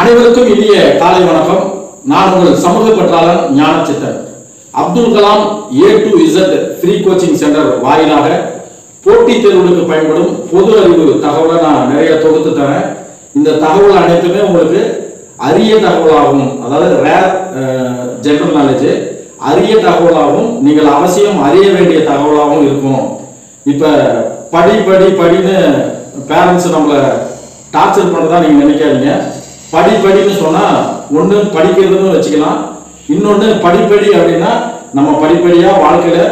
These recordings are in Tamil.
அனைவருக்கும் இனிய காலை வணக்கம். நான் உங்கள் சமூக பற்றாளன் ஞானச்சித்தன். Abdul Kalam A to Z free coaching centre வாயிலாக போட்டித் தேர்வுகளுக்கு பயன்படும் பொது அறிவு தகவலை நான் நிறைய தொகுத்து தரேன். இந்த தகவல் அனைத்துமே உங்களுக்கு அரிய தகவலாகும், அதாவது ரேர் ஜெனரல் நாலேஜ், அரிய தகவலாகவும் நீங்கள் அவசியம் அறிய வேண்டிய தகவலாகவும் இருக்கும். இப்போ படின்னு பேரண்ட்ஸ் நம்மளை டார்ச்சர் பண்ணுறதா நீங்கள் நினைக்காதீங்க. படின்னு சொன்னால் ஒன்று படிக்கிறதுன்னு வச்சுக்கலாம், இன்னொன்று படிப்படி அப்படின்னா நம்ம படிப்படியாக வாழ்க்கையில்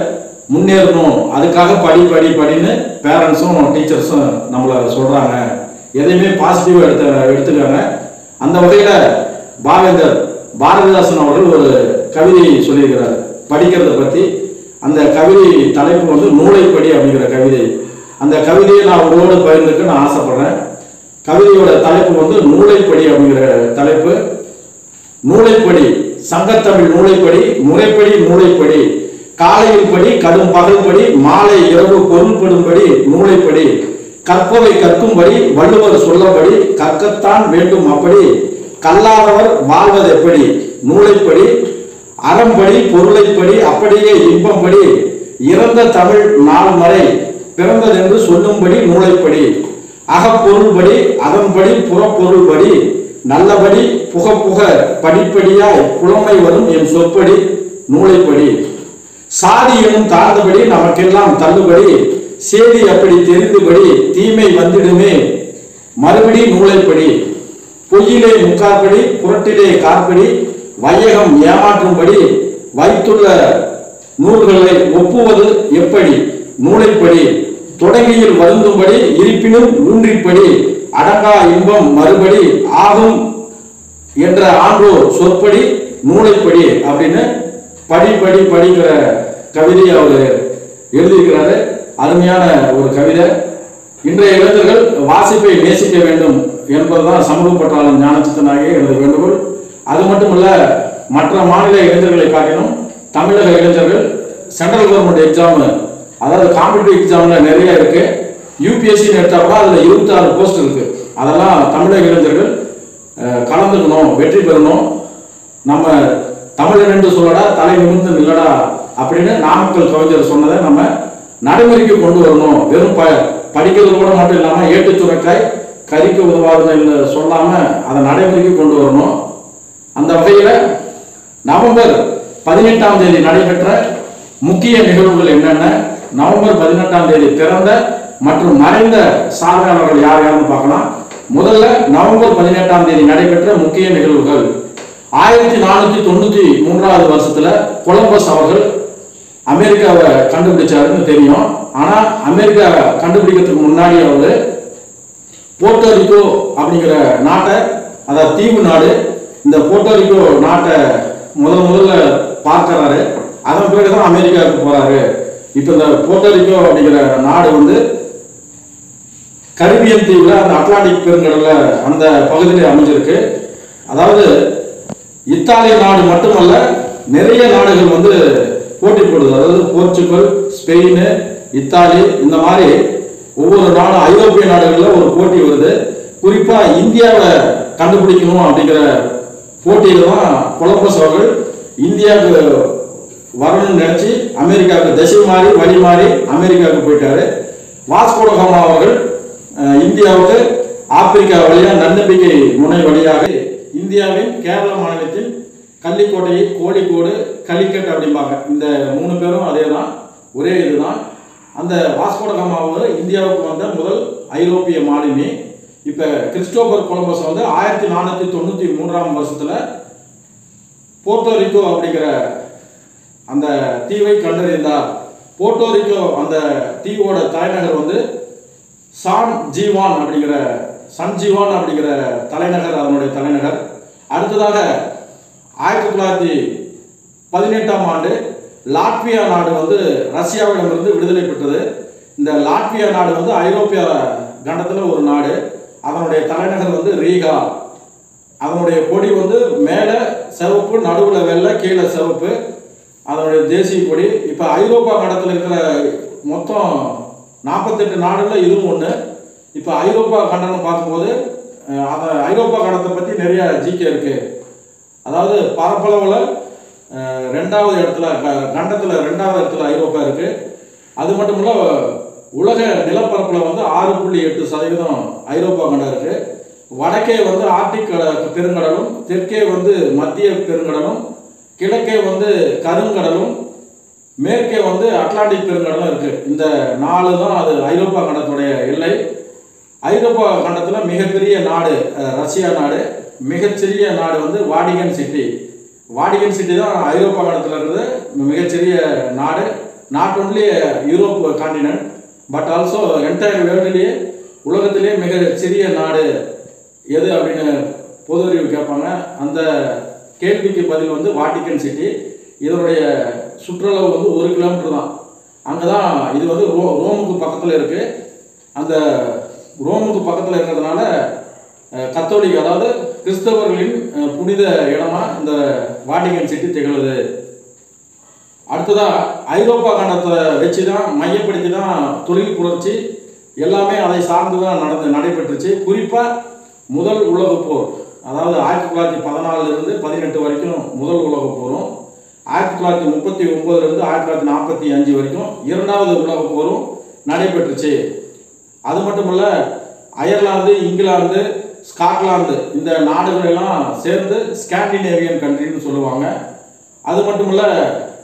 முன்னேறணும், அதுக்காக படின்னு பேரண்ட்ஸும் டீச்சர்ஸும் நம்மளை சொல்கிறாங்க. எதையுமே பாசிட்டிவாக எடுத்துக்காங்க. அந்த வகையில் பாரதிதாசன் அவர்கள் ஒரு கவிதை சொல்லியிருக்கிறார் படிக்கிறத பற்றி. அந்த கவிதை தலைப்பு வந்து நூலைப்படி அப்படிங்கிற கவிதை. அந்த கவிதையை நான் உங்களோடு பகிர்ந்துக்க நான் ஆசைப்படுறேன். கவிதையோட தலைப்பு வந்து நூலைப்படி அப்படிங்கிற தலைப்பு. நூலைப்படி, சங்கத்தமிழ் நூலைப்படி, முறைப்படி நூலைப்படி, காலையில் படி, கடும் பகல் படி, மாலை இரவு பொருள்படும்படி நூலைப்படி, கற்பவை கற்கும்படி, வள்ளுவர் சொல்லபடி, கற்கத்தான் வேண்டும் அப்படி, கல்லாதவர் வாழ்வது எப்படி நூலைப்படி, அறம்படி பொருளைப்படி, அப்படியே இன்பம்படி, இறந்த தமிழ் நாள் வரை பிறந்ததென்று சொல்லும்படி நூலைப்படி, அகப்பொருள்படி அதன்படி புறப்பொருள்படி, நல்லபடி புக படிப்படியாய் புலமை வரும் என் சொற்படி நூலைப்படி, சாதி எனும் தாழ்ந்தபடி நமக்கெல்லாம் தள்ளுபடி, சேதி அப்படி தெரிந்துபடி தீமை வந்திடுமே மறுபடி நூலைப்படி, பொய்யிலே முக்காற்படி புரட்டிலே காற்படி, வையகம் ஏமாற்றும்படி வைத்துள்ள நூல்களை ஒப்புவது எப்படி நூலைப்படி, தொடங்கியில் வருந்தும்படி இருப்பினும் ஊன்றிப்படி, அடங்கா இன்பம் மறுபடி ஆகும் என்ற ஆன்றோர் சொற்படி நூலைப்படி அப்படின்னு படிங்கிற கவிதையை அவர் எழுதியிருக்கிறாரு. அருமையான ஒரு கவிதை. இன்றைய இளைஞர்கள் வாசிப்பை நேசிக்க வேண்டும் என்பதுதான் சமூக பற்றாளன் ஞானச்சித்தனாகிய எனது வேண்டுகோள். அது மட்டுமல்ல, மற்ற மாநில இளைஞர்களை காட்டிலும் தமிழக இளைஞர்கள் சென்ட்ரல் கவர்மெண்ட் எக்ஸாம், அதாவது காம்படிட்டிவ் எக்ஸாம்ல நிறைய இருக்கு. யூபிஎஸ்சின்னு எடுத்தா கூட அதுல 26 போஸ்ட் இருக்கு. அதெல்லாம் தமிழக இளைஞர்கள் கலந்துக்கணும், வெற்றி பெறணும். நம்ம தமிழன் என்று சொல்லடா தலை நிமிர்ந்து நில்லடா அப்படின்னு நாமக்கல் கவிஞர் சொன்னதை நம்ம நடைமுறைக்கு கொண்டு வரணும். வெறும் படிக்கிறது கூட மட்டும் இல்லாம ஏட்டு சுரக்காய் கறிக்கு உதவாதுன்னு சொல்லாம அதை நடைமுறைக்கு கொண்டு வரணும். அந்த வகையில நவம்பர் 18ஆம் தேதி நடைபெற்ற முக்கிய நிகழ்வுகள் என்னென்ன, நவம்பர் 18ஆம் தேதி பிறந்த மற்றும் மறைந்த சாதனையாளர்கள் யார் யாருன்னு பார்க்கலாம். முதல்ல நவம்பர் 18ஆம் தேதி நடைபெற்ற முக்கிய நிகழ்வுகள். 1493ஆவது வருஷத்துல கொலம்பஸ் அவர்கள் அமெரிக்காவை கண்டுபிடிச்சாருன்னு தெரியும். ஆனா அமெரிக்கா கண்டுபிடிக்கிறதுக்கு முன்னாடி அவரு போர்ட்டோரிக்கோ அப்படிங்கிற நாட்டை, அதாவது தீவு நாடு, இந்த போர்ட்டோரிக்கோ நாட்டை முதல்ல பார்க்கிறாரு. அதன் பிறகுதான் அமெரிக்காவுக்கு போறாரு. இப்ப இந்த போர்ட்டோரிக்கோ அப்படிங்கிற நாடு வந்து கரிபியன் தீவுல, அந்த அட்லாண்டிக் பெருங்கடல்ல அந்த பகுதியில் அமைஞ்சிருக்கு. அதாவது இத்தாலிய நாடு மட்டுமல்ல, நிறைய நாடுகள் வந்து போட்டி போடுது. அதாவது போர்ச்சுகல், ஸ்பெயின், இத்தாலி, இந்த மாதிரி ஒவ்வொரு நாடும் ஐரோப்பிய நாடுகள்ல ஒரு போட்டி வருது. குறிப்பா இந்தியாவை கண்டுபிடிக்கணும் அப்படிங்கிற போட்டியில தான் கொலம்பஸ் அவர்கள் இந்தியாவுக்கு வரணும்னு நினைச்சு அமெரிக்காவுக்கு திசை மாறி வழி மாறி அமெரிக்காவுக்கு போயிட்டாரு. வாஸ்கோ ட காமா அவர்கள் இந்தியாவுக்கு ஆப்பிரிக்கா வழியா நன்னம்பிக்கை முனை வழியாக இந்தியாவின் கேரள மாநிலத்தின் கள்ளிக்கோட்டை, கோழிக்கோடு, கலிக்கட் அப்படிம்பாங்க. இந்த 3 பேரும் அதே தான், ஒரே இதுதான். அந்த வாஸ்கோ ட காமா இந்தியாவுக்கு வந்த முதல் ஐரோப்பிய மாலுமி. இப்ப கிறிஸ்டோபர் கொலம்பஸ் வந்து 1493ஆம் வருஷத்துல போர்ட்டோரிக்கோ அப்படிங்கிற அந்த தீவை கண்டறிந்தார். போர்ட்டோரிக்கோ அந்த தீவோட தலைநகர் வந்து சான் ஜீவான் அப்படிங்கிற தலைநகர், அதனுடைய தலைநகர். அடுத்ததாக 1918ஆம் ஆண்டு லாட்வியா நாடு வந்து ரஷ்யாவிடமிருந்து விடுதலை பெற்றது. இந்த லாட்வியா நாடு வந்து ஐரோப்பிய கண்டத்தில் ஒரு நாடு. அதனுடைய தலைநகர் வந்து ரீகா. அதனுடைய கொடி வந்து மேலே சிவப்பு, நடுவில் வெள்ளை, கீழே சிவப்பு, அதனுடைய தேசிய கொடி. இப்போ ஐரோப்பா கண்டத்தில் இருக்கிற மொத்தம் 48 நாடுகளில் இதுவும் ஒன்று. இப்போ ஐரோப்பா கண்டனம் பார்க்கும்போது அந்த ஐரோப்பா கண்டத்தை பற்றி நிறைய ஜிகே இருக்குது. அதாவது பரப்பளவில் 2வது இடத்துல கண்டத்தில் 2வது இடத்துல ஐரோப்பா இருக்குது. அது மட்டும் இல்லை, உலக நிலப்பரப்பில் வந்து 6.8% ஐரோப்பா கண்டம் இருக்குது. வடக்கே வந்து ஆர்டிக் பெருங்கடலும், தெற்கே வந்து மத்திய பெருங்கடலும், கிழக்கே வந்து கருங்கடலும், மேற்கே வந்து அட்லாண்டிக் பெருங்கடலும் இருக்குது. இந்த 4 தான் அது ஐரோப்பா கண்டத்துடைய எல்லை. ஐரோப்பா கண்டத்தில் மிகப்பெரிய நாடு ரஷ்யா நாடு, மிகச்சிறிய நாடு வந்து வாடிகன் சிட்டி. வாடிகன் சிட்டி தான் ஐரோப்பா கண்டத்தில் இருக்கிறது மிகச்சிறிய நாடு. Not only Europe continent but also entire வேர்ல்டுலேயே, உலகத்திலே மிக சிறிய நாடு எது அப்படின்னு பொது அறிவு கேட்பாங்க. அந்த கேள்விக்கு பதில் வந்து வாட்டிகன் சிட்டி. இதனுடைய சுற்றளவு வந்து 1 கிலோமீட்டர் தான். அங்கே தான் இது வந்து ரோமுக்கு பக்கத்தில் இருக்குது. அந்த ரோமுக்கு பக்கத்தில் இருக்கிறதுனால கத்தோலிக், அதாவது கிறிஸ்தவர்களின் புனித இடமா இந்த வாட்டிகன் சிட்டி திகழுது. அடுத்ததாக ஐரோப்பா கண்டத்தை வச்சு தான் மையப்படுத்தி தான் தொழில் புரட்சி எல்லாமே அதை சார்ந்து தான் நடைபெற்றுச்சு. குறிப்பாக முதல் உலகப் போர், அதாவது 1914 18 வரைக்கும் முதல் உலகப் போரும், 1939 1945 வரைக்கும் 2வது உலகப் போரும் நடைபெற்றுச்சு. அது மட்டும் இல்லை, அயர்லாந்து, இங்கிலாந்து, ஸ்காட்லாந்து இந்த நாடுகளெல்லாம் சேர்ந்து ஸ்காண்டினேவியன் கண்ட்ரின்னு சொல்லுவாங்க. அது மட்டும் இல்லை,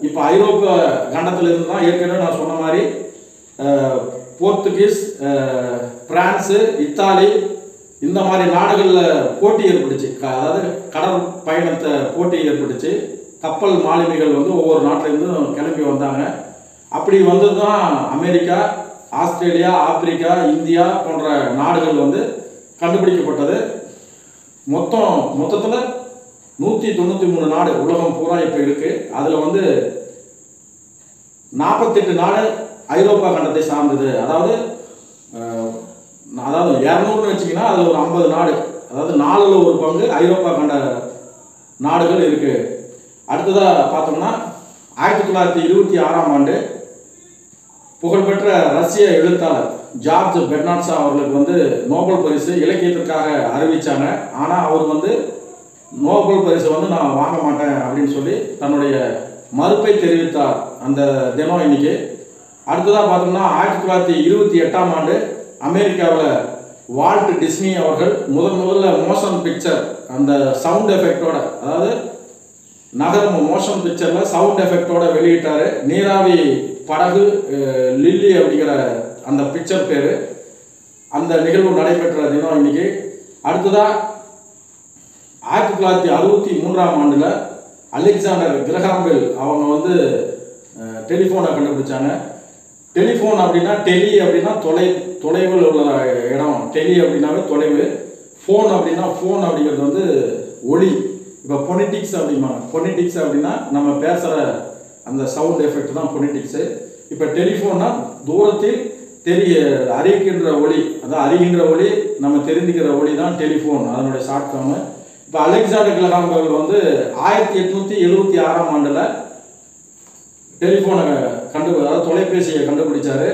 இப்போ ஐரோப்பா கண்டத்தில் இருந்து தான் ஏற்கனவே நான் சொன்ன மாதிரி போர்த்துகீஸ், பிரான்ஸு, இத்தாலி இந்த மாதிரி நாடுகளில் போட்டி ஏற்பட்டுச்சு. அதாவது கடல் பயணத்தை போட்டி ஏற்பட்டுச்சு. கப்பல் மாலுமிகள் வந்து ஒவ்வொரு நாட்டிலேருந்தும் கிளம்பி வந்தாங்க. அப்படி வந்தது தான் அமெரிக்கா, ஆஸ்திரேலியா, ஆப்பிரிக்கா, இந்தியா போன்ற நாடுகள் வந்து கண்டுபிடிக்கப்பட்டது. மொத்தத்தில் 193 நாடு உலகம் பூரா இப்போ இருக்குது. அதில் வந்து 48 நாடு ஐரோப்பா கண்டத்தை சார்ந்தது. அதாவது 200ன்னு வச்சிங்கன்னா அதில் ஒரு 50 நாடு, அதாவது 4ல் 1 பங்கு ஐரோப்பா கண்ட நாடுகள் இருக்குது. அடுத்ததாக பார்த்தோம்னா 1926ஆம் ஆண்டு புகழ்பெற்ற ரஷ்ய எழுத்தாளர் ஜார்ஜ் பெர்னாட்ஷா அவர்களுக்கு வந்து நோபல் பரிசு இலக்கியத்திற்காக அறிவித்தாங்க. ஆனால் அவர் வந்து நோபல் பரிசு வந்து நான் வாங்க மாட்டேன் அப்படின்னு சொல்லி தன்னுடைய மறுப்பை தெரிவித்தார் அந்த தினம் இன்னைக்கு. அடுத்ததாக பார்த்தோம்னா 1928ஆம் ஆண்டு அமெரிக்காவில் வால்ட் டிஸ்னி அவர்கள் முதல்ல மோஷன் பிக்சர் அந்த சவுண்ட் எஃபெக்டோட, அதாவது நகரம் மோஷன் பிக்சரில் சவுண்ட் எஃபெக்டோட வெளியிட்டார். நீராவி படகு லில்லி அப்படிங்கிற அந்த பிக்சர் பேர். அந்த நிகழ்வு நடைபெற்ற தினம் இன்னைக்கு. அடுத்ததாக 1963ஆம் ஆண்டில் அலெக்சாண்டர் கிரஹாம் பெல் அவங்க வந்து டெலிஃபோனை கண்டுபிடிச்சாங்க. டெலிஃபோன் அப்படின்னா, டெலி அப்படின்னா தொலைவில் உள்ள இடம், டெலி அப்படின்னாவே தொலைவு, ஃபோன் அப்படின்னா ஃபோன் அப்படிங்கிறது வந்து ஒலி. இப்போ பொனிட்டிக்ஸ் அப்படிம்பாங்க. பொனிட்டிக்ஸ் அப்படின்னா நம்ம பேசுகிற அந்த சவுண்ட் எஃபெக்ட் தான் பொனிட்டிக்ஸு. இப்போ டெலிஃபோன்னா தூரத்தில் அறிவிக்கின்ற ஒளி, அதான் அறிகின்ற ஒளி, நம்ம தெரிஞ்சுக்கிற ஒளி தான் டெலிஃபோன், அதனுடைய ஷார்ட் ஃபார்மு. இப்போ அலெக்சாண்டர் கிரஹாம் பெல் வந்து 1876ஆம் ஆண்டில் டெலிஃபோனை அதாவது தொலைபேசியை கண்டுபிடிச்சாரு.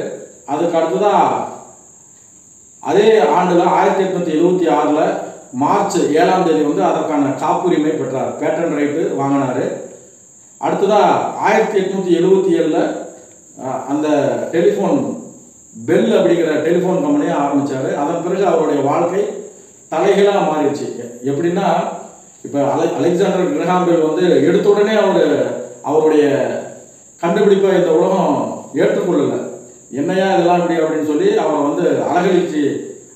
அதுக்கு அடுத்ததாக அதே ஆண்டில் 1876 மார்ச் 7ஆம் தேதி வந்து அதற்கான காப்புரிமை பெற்றார், பேட்டன் ரைட்டு வாங்கினார். அடுத்ததாக 1877 அந்த டெலிஃபோன் பெல் அப்படிங்கிற டெலிஃபோன் கம்பெனியை ஆரம்பித்தார். அதன் பிறகு அவருடைய வாழ்க்கை தலைகளாக மாறிடுச்சு. எப்படின்னா, இப்போ அலெக்சாண்டர் கிரஹாம் பெல் வந்து எடுத்த உடனே அவருடைய கண்டுபிடிப்பை இந்த உலகம் ஏற்றுக்கொள்ளலை. என்னையா இதெல்லாம் இப்படி அப்படின்னு சொல்லி அவரை வந்து அலகழிச்சு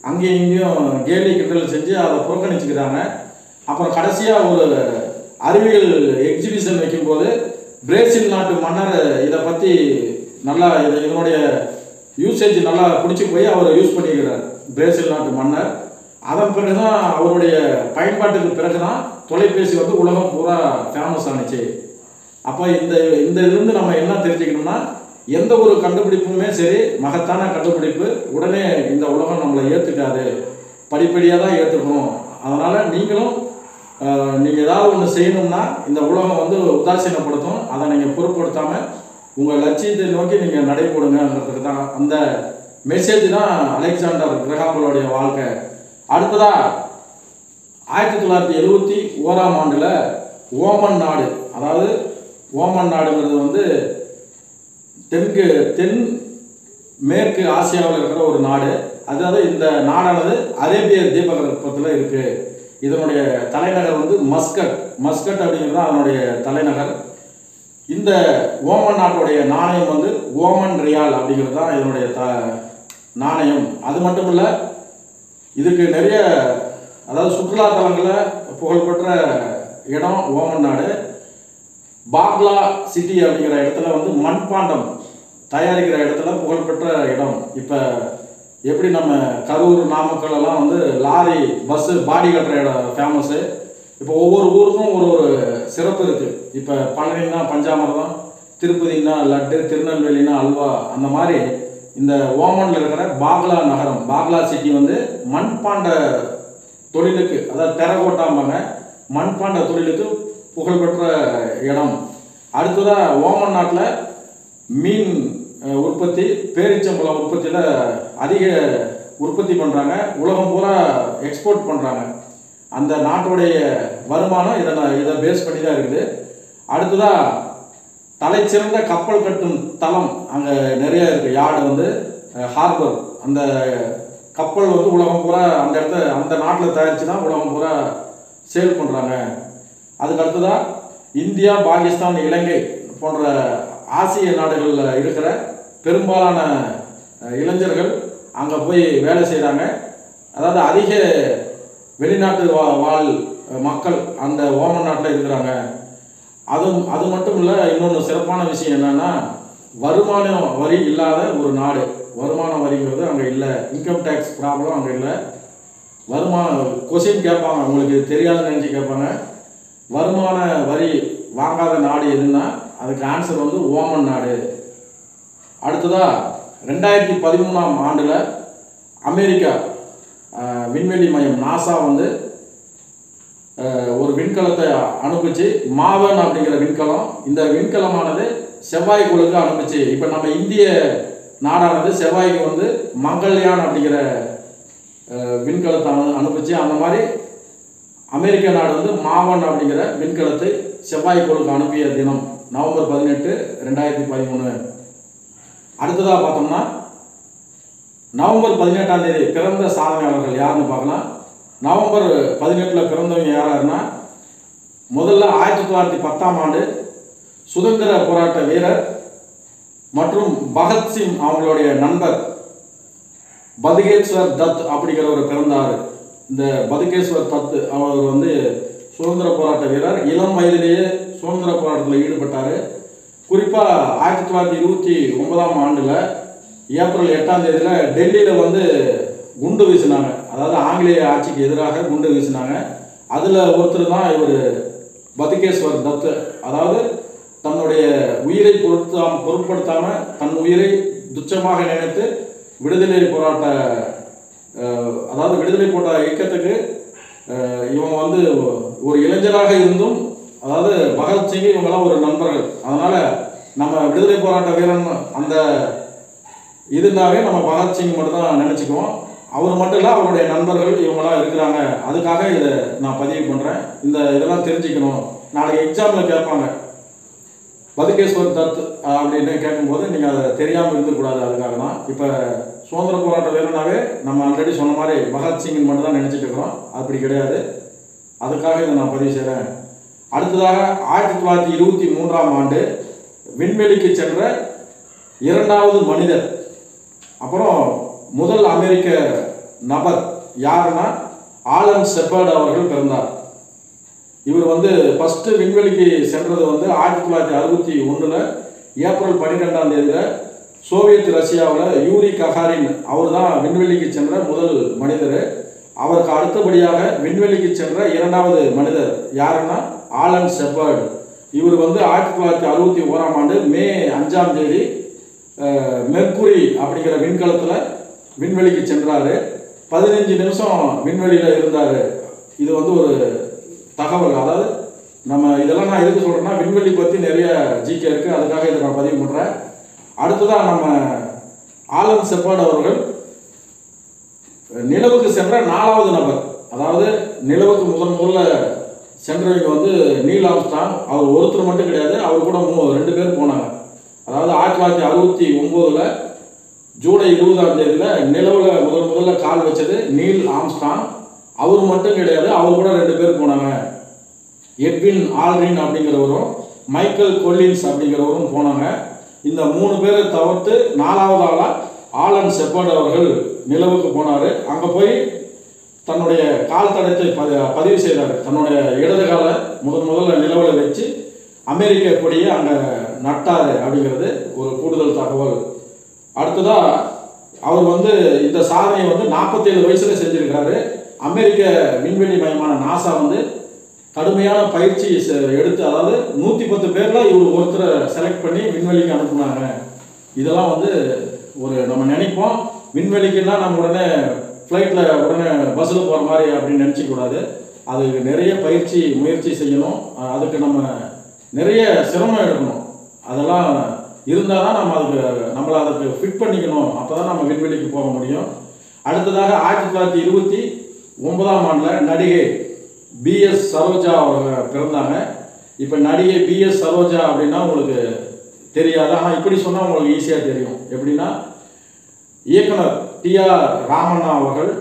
அங்கேயும் இங்கேயும் கேலி கிண்டல் செஞ்சு அதை புறக்கணிச்சுக்கிறாங்க. அப்புறம் கடைசியாக ஒரு அறிவியல் எக்ஸிபிஷன் வைக்கும்போது பிரேசில் நாட்டு மன்னர் இதை பற்றி நல்லா இதனுடைய யூசேஜ் நல்லா பிடிச்சி போய் அவர் யூஸ் பண்ணிக்கிறார், பிரேசில் நாட்டு மன்னர். அதன் பிறகு தான் அவருடைய பயன்பாட்டுக்கு பிறகு தான் தொலைபேசி வந்து உலகம் பூரா ஃபேமஸ் ஆனிச்சு. அப்போ இந்த இதுலேருந்து நம்ம என்ன தெரிஞ்சுக்கணும்னா, எந்த ஒரு கண்டுபிடிப்புமே சரி, மகத்தான கண்டுபிடிப்பு உடனே இந்த உலகம் நம்மளை ஏற்றுக்காது, படிப்படியாக தான் ஏற்றுக்கணும். அதனால் நீங்களும் நீங்கள் ஏதாவது ஒன்று செய்யணும்னா இந்த உலகம் வந்து உதாசீனப்படுத்தும், அதை நீங்கள் பொருட்படுத்தாமல் உங்கள் லட்சியத்தை நோக்கி நீங்கள் நடைபோடுங்கிறதுக்கு தான் அந்த மெசேஜ் தான் அலெக்சாண்டர் கிரஹாம் பெல்லுடைய வாழ்க்கை. அடுத்ததாக 1971ஆம் ஆண்டில் ஓமன் நாடு, அதாவது ஓமன் நாடுங்கிறது வந்து தென் மேற்கு ஆசியாவில் இருக்கிற ஒரு நாடு. அதாவது இந்த நாடானது அரேபிய தீபகற்பத்தில் இருக்கு. இதனுடைய தலைநகர் வந்து மஸ்கட் அப்படிங்கிறது அதனுடைய தலைநகர். இந்த ஓமன் நாட்டுடைய நாணயம் வந்து ஓமன் ரியால் அப்படிங்கிறது தான் இதனுடைய நாணயம். அது மட்டும் இல்லை, இதுக்கு நிறைய அதாவது சுற்றுலா தலங்களில் புகழ்பெற்ற இடம் ஓமன் நாடு. பாக்லா சிட்டி அப்படிங்கிற இடத்துல வந்து மண்பாண்டம் தயாரிக்கிற இடத்துல புகழ்பெற்ற இடம். இப்போ எப்படி நம்ம கரூர் நாமக்கல் எல்லாம் வந்து லாரி பஸ்ஸு பாடி கட்டுற இடம் ஃபேமஸ்ஸு. இப்போ ஒவ்வொரு ஊருக்கும் ஒரு சிறப்பு இருக்குது. இப்போ பழனின்னா பஞ்சாமிர்தம், திருப்பதினா லட்டு, திருநெல்வேலினா அல்வா. அந்த மாதிரி இந்த ஓமனில் இருக்கிற பாக்லா நகரம், பாக்லா சிட்டி வந்து மண்பாண்ட தொழிலுக்கு, அதாவது டெரகோட்டாம்பாங்க, மண்பாண்ட தொழிலுக்கு புகழ்பெற்ற இடம். அடுத்ததாக ஓமன் நாட்டில் மீன் உற்பத்தி, பேரிச்சம்பழம் உற்பத்தியில் அதிக உற்பத்தி பண்ணுறாங்க. உலகம் பூரா எக்ஸ்போர்ட் பண்ணுறாங்க. அந்த நாட்டுடைய வருமானம் இதை பேஸ் பண்ணி தான் இருக்குது. அடுத்ததாக தலைச்சிறந்த கப்பல் கட்டும் தளம் அங்கே நிறைய இருக்குது. யார்டு வந்து ஹார்பர். அந்த கப்பல் வந்து உலகம் பூரா அந்த நாட்டில் தயாரித்து தான் உலகம் பூரா சேல் பண்ணுறாங்க. அதுக்கு அடுத்ததாக இந்தியா, பாகிஸ்தான், இலங்கை போன்ற ஆசிய நாடுகளில் இருக்கிற பெரும்பாலான இளைஞர்கள் அங்கே போய் வேலை செய்கிறாங்க. அதாவது அதிக வெளிநாட்டு வாழ் மக்கள் அந்த ஓமன் நாட்டில் இருக்கிறாங்க. அது மட்டும் இல்லை, இன்னொன்று சிறப்பான விஷயம் என்னன்னா, வருமான வரி இல்லாத ஒரு நாடு. வருமான வரிங்கிறது அங்கே இல்லை. இன்கம் டேக்ஸ் ப்ராப்ளம் அங்கே இல்லை. கொஸ்டின் கேட்பாங்க, உங்களுக்கு தெரியாதுன்னு நினச்சி கேட்பாங்க. வருமான வரி வாங்காத நாடு எதுன்னா அதுக்கு ஆன்சர் வந்து ஓமன் நாடு. அடுத்ததாக 2013ஆம் ஆண்டில் அமெரிக்கா விண்வெளி மையம் நாசா வந்து ஒரு விண்கலத்தை அனுப்பிச்சு, மாவன் அப்படிங்கிற விண்கலம். இந்த விண்கலமானது செவ்வாய் கோளுக்கு அனுப்பிச்சு. இப்போ நம்ம இந்திய நாடானது செவ்வாய்க்கு வந்து மங்கள்யான் அப்படிங்கிற விண்கலத்தை அனுப்பிச்சு. அந்த மாதிரி அமெரிக்க நாடு வந்து மாவன் அப்படிங்கிற விண்கலத்தை செவ்வாய் கோளுக்கு அனுப்பிய தினம் நவம்பர் 18, 2013. அடுத்ததாக பார்த்தோம்னா நவம்பர் 18ஆம் தேதி பிறந்த சாதனையாளர்கள் யாருன்னு பார்க்கலாம். நவம்பர் 18 பிறந்தவங்க யாருன்னா, முதல்ல 1910ஆம் ஆண்டு சுதந்திர போராட்ட வீரர் மற்றும் பகத்சிங் அவங்களுடைய நண்பர் பதுகேஸ்வர் தத் அப்படிங்கிறவர் பிறந்தார். இந்த பதுகேஸ்வர் தத் அவர் வந்து சுதந்திர போராட்ட வீரர். இளம் வயதிலேயே சுதந்திர போராட்டத்தில் ஈடுபட்டார். குறிப்பாக 1929ஆம் ஆண்டில் ஏப்ரல் 8ஆம் தேதியில் டெல்லியில் வந்து குண்டு வீசினாங்க. அதாவது ஆங்கிலேய ஆட்சிக்கு எதிராக குண்டு வீசினாங்க. அதில் ஒருத்தர் தான் இவர் பதுகேஸ்வர் தத். அதாவது தன்னுடைய உயிரை பொருட்படுத்தாமல் தன் உயிரை துச்சமாக நினைத்து விடுதலை போராட்ட இயக்கத்துக்கு இவங்க வந்து ஒரு இளைஞராக இருந்தும், அதாவது பகத்சிங் இவங்கெல்லாம் ஒரு நண்பர்கள். அதனால் நம்ம விடுதலை போராட்ட வீரன் அந்த இருந்தாவே நம்ம பகத்சிங் மட்டும் தான் நினச்சிக்குவோம். அவர் மட்டும் இல்லை, அவருடைய நண்பர்கள் இவங்கெல்லாம் இருக்கிறாங்க. அதுக்காக இதை நான் பதிவு பண்ணுறேன். இதெல்லாம் தெரிஞ்சுக்கணும். நாளைக்கு எக்ஸாமில் கேட்பாங்க பதுகேஸ்வர் தத் அப்படின்னு கேட்கும்போது நீங்கள் அதை தெரியாமல் இருக்கக்கூடாது. அதுக்காக தான். இப்போ சுதந்திர போராட்ட வீரனாவே நம்ம ஆல்ரெடி சொன்ன மாதிரி பகத்சிங் மட்டும் தான் நினச்சிட்டு இருக்கிறோம். அப்படி கிடையாது. அதுக்காக இதை நான் பதிவு செய்கிறேன். அடுத்ததாக 1923ஆம் ஆண்டு விண்வெளிக்கு சென்ற இரண்டாவது மனிதர், அப்புறம் முதல் அமெரிக்க நபர் யாருன்னா ஆலன் ஷெப்பர்ட் அவர்கள் பிறந்தார். இவர் வந்து ஃபஸ்ட்டு விண்வெளிக்கு சென்றது வந்து 1961 ஏப்ரல் 12ஆம் தேதியில் சோவியத் ரஷ்யாவில் யூரி ககாரின் அவர் தான் விண்வெளிக்கு சென்ற முதல் மனிதர். அவருக்கு அடுத்தபடியாக விண்வெளிக்கு சென்ற இரண்டாவது மனிதர் யாருன்னா ஆலன் ஷெப்பர்ட். இவர் வந்து 1961ஆம் ஆண்டு மே 5ஆம் தேதி மெர்க்குரி அப்படிங்கிற விண்கலத்தில் விண்வெளிக்கு சென்றார். 15 நிமிஷம் விண்வெளியில் இருந்தார். இது வந்து ஒரு தகவல். அதாவது நம்ம இதெல்லாம் நான் எதுக்கு சொல்கிறேன்னா, விண்வெளி பற்றி நிறைய ஜிகே இருக்குது. அதுக்காக இதை நான் பதிவு பண்ணுறேன். அடுத்ததாக நம்ம ஆலன் ஷெப்பர்ட் அவர்கள் நிலவுக்கு சென்ற 4வது நபர். அதாவது நிலவுக்கு முதல்ல சென்றவங்க வந்து நீல் ஆம்ஸ்ட்ராங். அவர் ஒருத்தர் மட்டும் கிடையாது, அவர் கூட 2 பேர் போனாங்க. அதாவது 1969 ஜூலை 20ஆம் தேதியில் நிலவில் முதல்ல கால் வச்சது நீல் ஆம்ஸ்ட்ராங். அவர் மட்டும் கிடையாது, அவர் கூட 2 பேர் போனாங்க. எட்வின் ஆல்ட்ரின் அப்படிங்கிறவரும் மைக்கேல் கொல்லின்ஸ் அப்படிங்கிறவரும் போனாங்க. இந்த 3 பேரை தவிர்த்து 4வது ஆளாக ஆலன் ஷெப்பர்ட் அவர்கள் நிலவுக்கு போனார். அங்கே போய் தன்னுடைய கால் தடத்தை பதிவு செய்தார். தன்னுடைய இடது காலை முதல்ல நிலவில் வச்சு அமெரிக்க கொடியை அங்கே நட்டார் அப்படிங்கிறது ஒரு கூடுதல் தகவல். அடுத்ததாக அவர் வந்து இந்த சாதனையை வந்து 47 வயசில் செஞ்சுருக்காரு. அமெரிக்க விண்வெளி மையமான நாசா வந்து கடுமையான பயிற்சி எடுத்து, அதாவது 110 பேரில் இவர் ஒருத்தரை செலக்ட் பண்ணி விண்வெளிக்கு அனுப்புனாங்க. இதெல்லாம் வந்து ஒரு நம்ம நினைப்போம் விண்வெளிக்குன்னா நம்ம உடனே ஃப்ளைட்டில் உடனே பஸ்ஸில் போகிற மாதிரி அப்படின்னு நினச்சிக்கூடாது. அதுக்கு நிறைய முயற்சி செய்யணும். அதுக்கு நம்ம நிறைய சிரமம் எடுக்கணும். அதெல்லாம் இருந்தால் தான் நம்மளை அதுக்கு ஃபிட் பண்ணிக்கணும். அப்போ தான் நம்ம விண்வெளிக்கு போக முடியும். அடுத்ததாக 1929ஆம் ஆண்டில் நடிகை பிஎஸ் சரோஜா அவங்க பிறந்தாங்க. இப்போ நடிகை பிஎஸ் சரோஜா அப்படின்னா உங்களுக்கு தெரியாது, ஆனால் இப்படி சொன்னால் உங்களுக்கு ஈஸியாக தெரியும். எப்படின்னா, இயக்குனர் டிஆர் ராமண்ணா அவர்கள்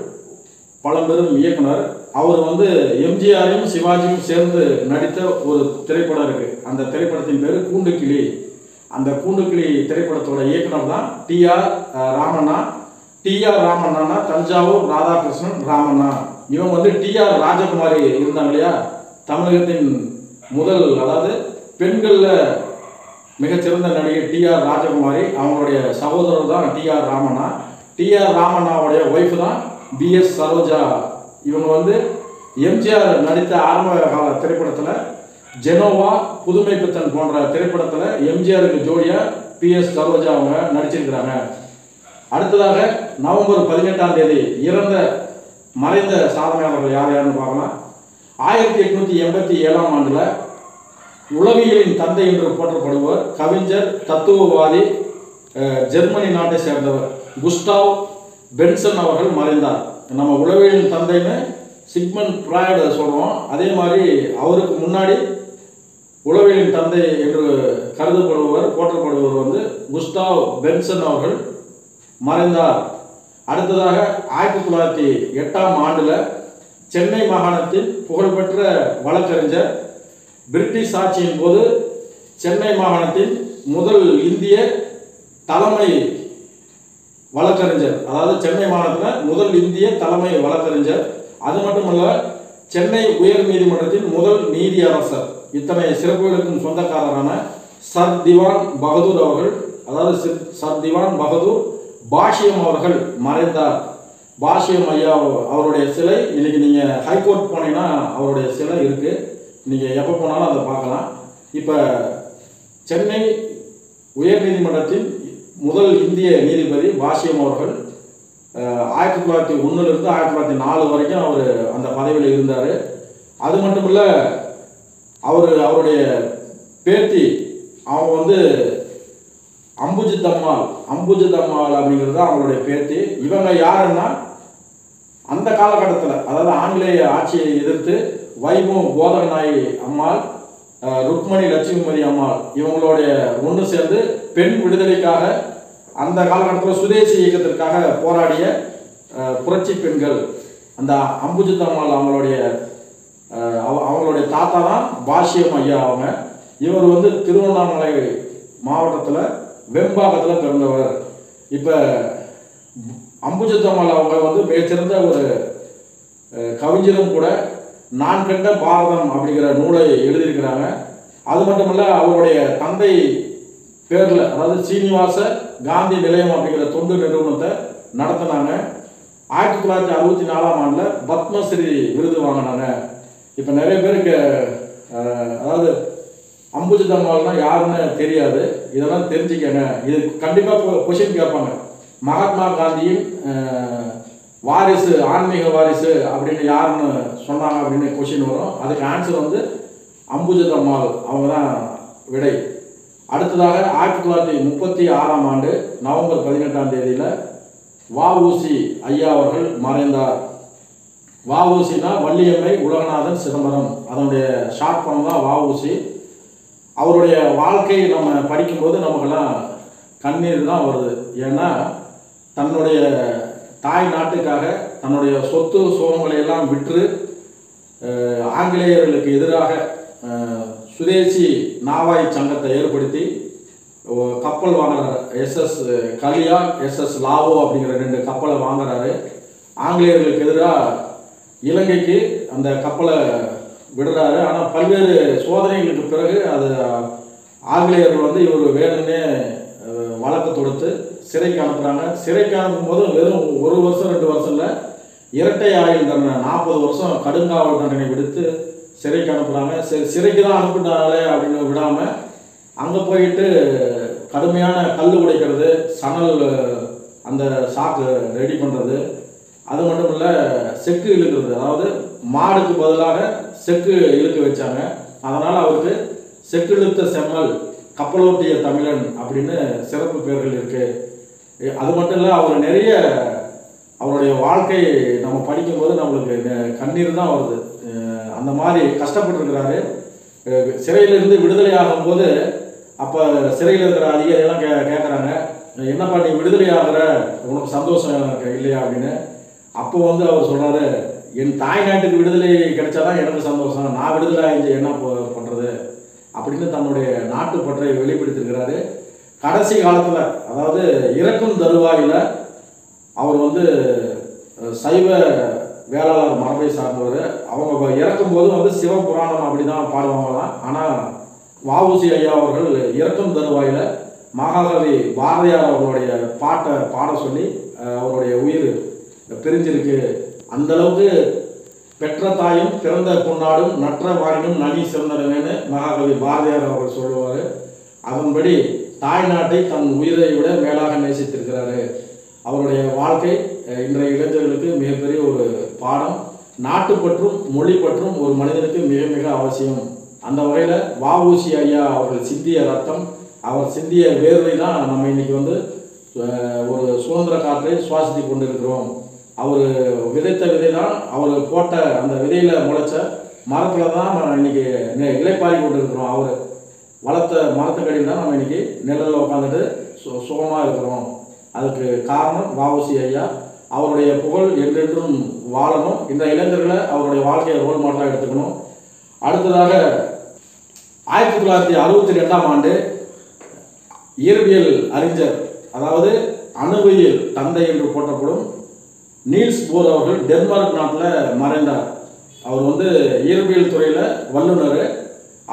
பழம்பெரும் இயக்குனர். அவர் வந்து எம்ஜிஆரையும் சிவாஜியும் சேர்ந்து நடித்த ஒரு திரைப்படம் இருக்குது. அந்த திரைப்படத்தின் பேர் கூண்டுக்கிளி. அந்த கூண்டுக்கிளி திரைப்படத்தோட இயக்குனர் தான் டிஆர் ராமண்ணா. டிஆர் ராமண்ணா தஞ்சாவூர் ராதாகிருஷ்ணன் ராமண்ணா. இவங்க வந்து டிஆர் ராஜகுமாரி இருந்தாங்க இல்லையா, தமிழகத்தின் முதல், அதாவது பெண்களில் மிகச்சிறந்த நடிகை டிஆர் ராஜகுமாரி. அவங்களுடைய சகோதரர் தான் டிஆர் ராமண்ணா. டிஆர் ராமண்ணாவுடைய ஒய்ஃப் தான் பிஎஸ் சரோஜா. இவங்க வந்து எம்ஜிஆர் நடித்த ஆரம்ப கால திரைப்படத்தில் ஜெனோவா, புதுமை பித்தன் போன்ற திரைப்படத்தில் எம்ஜிஆருக்கு ஜோடியாக பிஎஸ் சரோஜா அவங்க நடிச்சிருக்கிறாங்க. அடுத்ததாக நவம்பர் 18ஆம் தேதி மறைந்த சாதனையாளர்கள் யாருன்னு பார்க்கலாம். 1887ஆம் ஆண்டில் உளவியலின் தந்தை என்று போற்றப்படுவர் கவிஞர், தத்துவவாதி, ஜெர்மனி நாட்டை சேர்ந்தவர் குஸ்டாவ் பென்சன் அவர்கள் மறைந்தார். நம்ம உளவியலின் தந்தைன்னு சிக்மண்ட் ஃப்ராய்டு சொல்கிறோம். அதே மாதிரி அவருக்கு முன்னாடி உளவியலின் தந்தை என்று போற்றப்படுபவர் வந்து குஸ்டாவ் பென்சன் அவர்கள் மறைந்தார். அடுத்ததாக 1908ஆம் ஆண்டில் சென்னை மாகாணத்தில் புகழ்பெற்ற வழக்கறிஞர், பிரிட்டிஷ் ஆட்சியின் போது சென்னை மாகாணத்தின் முதல் இந்திய தலைமை வழக்கறிஞர், அதாவது சென்னை மாகாணத்தில் முதல் இந்திய தலைமை வழக்கறிஞர். அது மட்டுமல்ல, சென்னை உயர் நீதிமன்றத்தின் முதல் நீதியரசர். இத்தனை சிறப்புகளுக்கும் சொந்தக்காரரான சர் திவான் பகதூர் அவர்கள், அதாவது சர் திவான் பகதூர் பாஷ்யம் அவர்கள் மறைந்தார். பாஷ்யம் ஐயா அவருடைய சிலை இன்னைக்கு நீங்கள் ஹைகோர்ட் போனீங்கன்னா அவருடைய சிலை இருக்குது. நீங்கள் எப்போ போனாலும் அதை பார்க்கலாம். இப்போ சென்னை உயர் நீதிமன்றத்தின் முதல் இந்திய நீதிபதி பாஷ்யம் அவர்கள் 1901லிருந்து 1904 வரைக்கும் அவர் அந்த பதவியில் இருந்தார். அது மட்டும் இல்லை, அவருடைய பேத்தி அவங்க வந்து அம்புஜித்தம்மாள் அப்படிங்கிறது தான் அவங்களுடைய பேத்தி. இவங்க யாருன்னா, அந்த காலகட்டத்தில், அதாவது ஆங்கிலேய ஆட்சியை எதிர்த்து வைபவ் போதகநாயகி அம்மாள், ருக்மணி லட்சுமிமதி அம்மாள் இவங்களுடைய ஒன்று சேர்ந்து பெண் விடுதலைக்காக அந்த காலகட்டத்தில் சுதேசி இயக்கத்திற்காக போராடிய புரட்சி பெண்கள். அந்த அம்புஜித்தம்மாள் அவங்களுடைய தாத்தா தான் பாஷ்யம் ஐயா அவங்க. இவர் வந்து திருவண்ணாமலை மாவட்டத்தில் வெம்பாக்கத்தில் பிறந்தவர். இப்போ அம்புஜித்தம்மாள் அவங்க வந்து மிகச்சிறந்த ஒரு கவிஞரும் கூட. நான் கண்ட பாரதம் அப்படிங்கிற நூலை எழுதியிருக்கிறாங்க. அது மட்டுமல்ல, அவருடைய தந்தை பேரில், அதாவது சீனிவாச காந்தி நிலையம் அப்படிங்கிற தொண்டு நிறுவனத்தை நடத்தினாங்க. 1964ஆம் ஆண்டில் பத்மஸ்ரீ விருது வாங்கினாங்க. இப்போ நிறைய பேருக்கு அதாவது அம்புஜித்தம்மாள்னா யாருன்னு தெரியாது. இதெல்லாம் தெரிஞ்சுக்கங்க. இது கண்டிப்பாக கொஷின் கேட்பாங்க. மகாத்மா காந்தியின் வாரிசு, ஆன்மீக வாரிசு அப்படின்னு யாருன்னு சொன்னாங்க அப்படின்னு கொஷின் வரும். அதுக்கு ஆன்சர் வந்து அம்புஜித்தம்மாள் அவங்க தான் விடை. அடுத்ததாக 1936ஆம் ஆண்டு நவம்பர் 18ஆம் தேதியில் வஉசி ஐயா அவர்கள் மறைந்தார். வஉசினா வள்ளியம்மை உலகநாதன் சிதம்பரம், அதனுடைய ஷார்ட் ஃபார்ம் தான் வஉசி. அவருடைய வாழ்க்கை நம்ம படிக்கும்போது நமக்கெல்லாம் கண்ணீர் தான் வருது. ஏன்னா தன்னுடைய தாய் நாட்டுக்காக தன்னுடைய சொத்து சுகங்களை எல்லாம் விற்று ஆங்கிலேயர்களுக்கு எதிராக சுதேசி நாவாய் சங்கத்தை ஏற்படுத்தி கப்பல் வாங்குறாரு. SS கலியா, SS லாவோ அப்படிங்கிற 2 கப்பலை வாங்குறாரு. ஆங்கிலேயர்களுக்கு எதிராக இலங்கைக்கு அந்த கப்பலை விடுறாரு. ஆனால் பல்வேறு சோதனைகளுக்கு பிறகு அது ஆங்கிலேயர்கள் வந்து இவர் வேணும்னே வழக்கு தொடுத்து சிறைக்கு அனுப்புகிறாங்க. சிறைக்கு அனுப்பும்போது வெறும் 1 வருஷம் 2 வருஷம் இல்லை, இரட்டை ஆயுள் தண்டனை 40 வருஷம் கடுங்காவல் தண்டனை விடுத்து சிறைக்கு அனுப்புகிறாங்க. சிறைக்கு தான் அனுப்பினாலே அப்படின்னு விடாமல் அங்கே போயிட்டு கடுமையான கல் உடைக்கிறது, சணல் அந்த சாக்கு ரெடி பண்ணுறது, அது மட்டும் இல்லை செக்கு இழுக்கிறது. அதாவது மாடுக்கு பதிலாக செக்கு இழுக்க வச்சாங்க. அதனால் அவருக்கு செக்கு இழுத்த செம்மல், கப்பலோட்டிய தமிழன் அப்படின்னு சிறப்பு பெயர்கள் இருக்குது. அது மட்டும் இல்லை, அவர் நிறைய அவருடைய வாழ்க்கை நம்ம படிக்கும்போது நம்மளுக்கு கண்ணீர் தான் வருது. அந்த மாதிரி கஷ்டப்பட்டுருக்கிறாரு. சிறையிலிருந்து விடுதலை ஆகும்போது அப்போ சிறையில் இருக்கிற அதிகாரிகள்லாம் கேட்குறாங்க, என்னப்பா நீ விடுதலை ஆகிற, உனக்கு சந்தோஷம் இல்லையா அப்படின்னு. அப்போ வந்து அவர் சொல்கிறாரு, என் தாய் நாட்டுக்கு விடுதலை கிடைச்சாதான் எனக்கு சந்தோஷம், நான் விடுதலை ஆகிஞ்சு என்ன பண்ணுறது அப்படின்னு தன்னுடைய நாட்டுப்பற்றை வெளிப்படுத்தியிருக்கிறாரு. கடைசி காலத்தில், அதாவது இறக்கும் தருவாயில் அவர் வந்து சைவ வேளாளர் மரபை சார்ந்தவர். அவங்க இறக்கும்போது வந்து சிவபுராணம் அப்படி தான் பாடுவாங்களாம். ஆனால் வஉசி ஐயா அவர்கள் இறக்கும் தருவாயில் மகாகவி பாரதியார் அவர்களுடைய பாட்டை பாட சொல்லி அவருடைய உயிர் பிரிஞ்சிருக்கு. அந்தளவுக்கு பெற்ற தாயும் பிறந்த பொன்னாடும் நற்ற வாரினும் நனி சிறந்தனவேன்னு மகாகவி பாரதியார் அவர்கள் சொல்லுவார். அதன்படி தாய் நாட்டை தன் உயிரை விட மேலாக நேசித்திருக்கிறாரு. அவருடைய வாழ்க்கை இன்றைய இளைஞர்களுக்கு மிகப்பெரிய ஒரு பாடம். நாட்டுப்பற்றும் மொழி பற்றும் ஒரு மனிதனுக்கு மிக மிக அவசியம். அந்த வகையில் வஉசி ஐயா அவர்கள் சிந்திய ரத்தம், அவர் சிந்திய வேர்வை தான் நம்ம இன்னைக்கு வந்து ஒரு சுதந்திர காற்றை சுவாசித்து கொண்டு இருக்கிறோம். அவர் விதைத்த விதை தான், அவர் போட்ட அந்த விதையில் முளைச்ச மரத்தில் தான் நம்ம இன்னைக்கு இலைப்பாரி கொண்டு இருக்கிறோம். அவர் வளர்த்த மரத்துக்கடியில் தான் நம்ம இன்னைக்கு நிழலில் உட்காந்துட்டு சுகமாக இருக்கிறோம். அதுக்கு காரணம் வஉசி ஐயா. அவருடைய புகழ் என்றென்றும் வாழணும். இந்த இளைஞர்களை அவருடைய வாழ்க்கையை ரோல் மாடலாக எடுத்துக்கணும். அடுத்ததாக 1962ஆம் ஆண்டு இயற்பியல் அறிஞர், அதாவது அணுவியல் தந்தை என்று போற்றப்படும் நீல்ஸ் போர் அவர்கள் டென்மார்க் நாட்டில் மறைந்தார். அவர் வந்து இயற்பியல் துறையில் வல்லுநர்.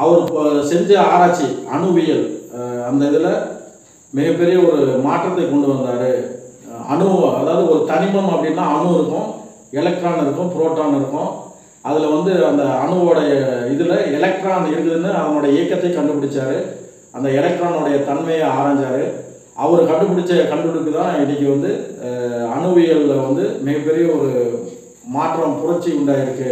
அவர் செஞ்ச ஆராய்ச்சி அணுவியல், அந்த இதில் மிகப்பெரிய ஒரு மாற்றத்தை கொண்டு வந்தார். அணு, அதாவது ஒரு தனிமம் அப்படின்னா அணு இருக்கும், எலக்ட்ரான் இருக்கும், புரோட்டான் இருக்கும். அதில் வந்து அந்த அணுவோடைய இதில் எலக்ட்ரான் இருக்குதுன்னு அவனுடைய இயக்கத்தை கண்டுபிடிச்சார். அந்த எலக்ட்ரானுடைய தன்மையை ஆராய்ஞ்சார். அவர் கண்டுபிடிச்ச கண்டுபிடிப்பு தான் இன்றைக்கி வந்து அணுவியலில் வந்து மிகப்பெரிய ஒரு மாற்றம், புரட்சி உண்டாயிருக்கு.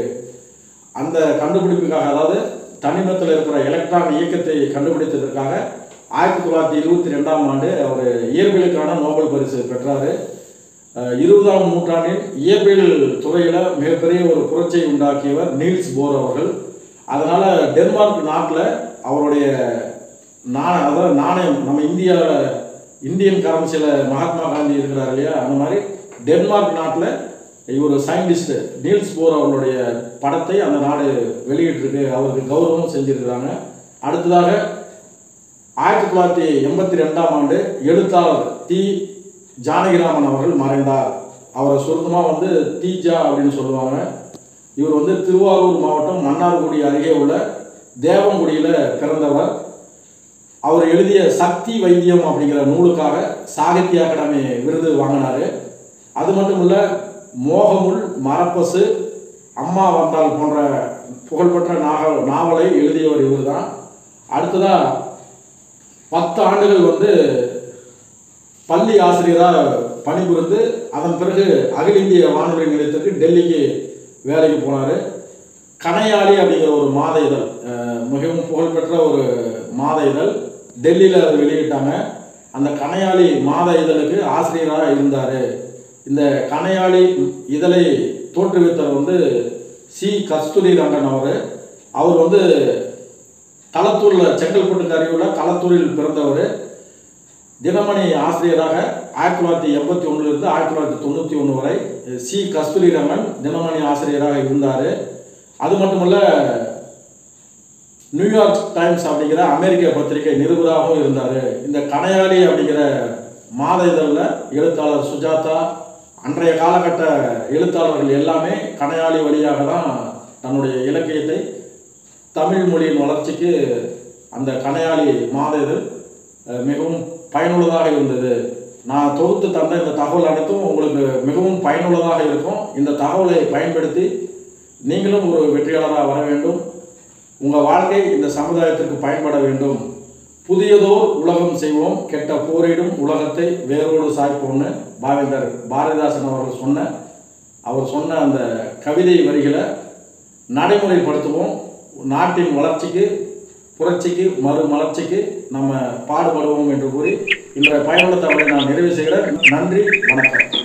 அந்த கண்டுபிடிப்புக்காக, அதாவது தனிமத்தில் இருக்கிற எலக்ட்ரான் இயக்கத்தை கண்டுபிடித்ததற்காக 1922ஆம் ஆண்டு அவர் இயற்பியலுக்கான நோபல் பரிசு பெற்றார். 20ஆம் நூற்றாண்டில் இயற்பியல் துறையில் மிகப்பெரிய ஒரு புரட்சியை உண்டாக்கியவர் நீல்ஸ் போர் அவர்கள். அதனால் டென்மார்க் நாட்டில் அவருடைய அதாவது நாணயம், நம்ம இந்தியாவில் இந்தியன் கரன்சியில் மகாத்மா காந்தி இருக்கிறார் இல்லையா, அந்த மாதிரி டென்மார்க் நாட்டில் இவர் சயின்டிஸ்ட் நீல்ஸ் போர் அவர்களுடைய படத்தை அந்த நாடு வெளியிட்டிருக்கு. அவருக்கு கௌரவம் செஞ்சுருக்கிறாங்க. அடுத்ததாக 1982ஆம் ஆண்டு எழுத்தாளர் தி ஜானகிராமன் அவர்கள் மறைந்தார். அவரை சுருக்கமாக வந்து தீஜா அப்படின்னு சொல்லுவாங்க. இவர் வந்து திருவாரூர் மாவட்டம் மன்னார்குடி அருகே உள்ள தேவங்குடியில் பிறந்தவர். அவர் எழுதிய சக்தி வைத்தியம் அப்படிங்கிற நூலுக்காக சாகித்ய அகாடமி விருது வாங்கினார். அது மட்டும் இல்லை, மோகமுள், மரப்பசு, அம்மா வந்தால் போன்ற புகழ்பெற்ற நாவலை எழுதியவர் இவர் தான். அடுத்ததாக 10 ஆண்டுகள் வந்து பள்ளி ஆசிரியராக பணிபுரிந்து அதன் பிறகு அகில இந்திய வானொலி நிலையத்திற்கு டெல்லிக்கு வேலைக்கு போனார். கணையாளி அப்படிங்கிற ஒரு மாத இதழ், மிகவும் புகழ்பெற்ற ஒரு மாத இதழ், டெல்லியில் அது வெளியிட்டாங்க. அந்த கணையாளி மாத இதழுக்கு ஆசிரியராக இருந்தார். இந்த கணையாளி இதழை தோற்றுவித்தவர் வந்து சி கஸ்தூரி ரங்கன் அவர் வந்து களத்தூரில் செங்கல்பட்டு அருகிலுள்ள களத்தூரில் பிறந்தவர். தினமணி ஆசிரியராக 1981 1991 வரை சி கஸ்தூரி ரங்கன் தினமணி ஆசிரியராக இருந்தார். அது மட்டுமல்ல, நியூயார்க் டைம்ஸ் அப்படிங்கிற அமெரிக்க பத்திரிகை நிருபராகவும் இருந்தார். இந்த கணையாளி அப்படிங்கிற மாத இதழில் எழுத்தாளர் சுஜாதா, அன்றைய காலகட்ட எழுத்தாளர்கள் எல்லாமே கணையாளி வழியாக தான் தன்னுடைய இலக்கியத்தை தமிழ் மொழியின் வளர்ச்சிக்கு அந்த கணையாளி மாத இதழ் மிகவும் பயனுள்ளதாக இருந்தது. நான் தொகுத்து தந்த இந்த தகவல் அனைத்தும் உங்களுக்கு மிகவும் பயனுள்ளதாக இருக்கும். இந்த தகவலை பயன்படுத்தி நீங்களும் ஒரு வெற்றியாளராக வர வேண்டும். உங்கள் வாழ்க்கை இந்த சமுதாயத்திற்கு பயன்பட வேண்டும். புதியதோர் உலகம் செய்வோம், கெட்ட போரிடும் உலகத்தை வேரோடு சாய்ப்போம்னு பாவேந்தர் பாரதிதாசன் அவர் சொன்ன அந்த கவிதை வரிகளை நடைமுறைப்படுத்துவோம். நாட்டின் வளர்ச்சிக்கு, புரட்சிக்கு, மறுமலர்ச்சிக்கு நம்ம பாடுபடுவோம் என்று கூறி இன்றைய பயனுள்ள தகவலை நான் நிறைவு செய்கிறேன். நன்றி, வணக்கம்.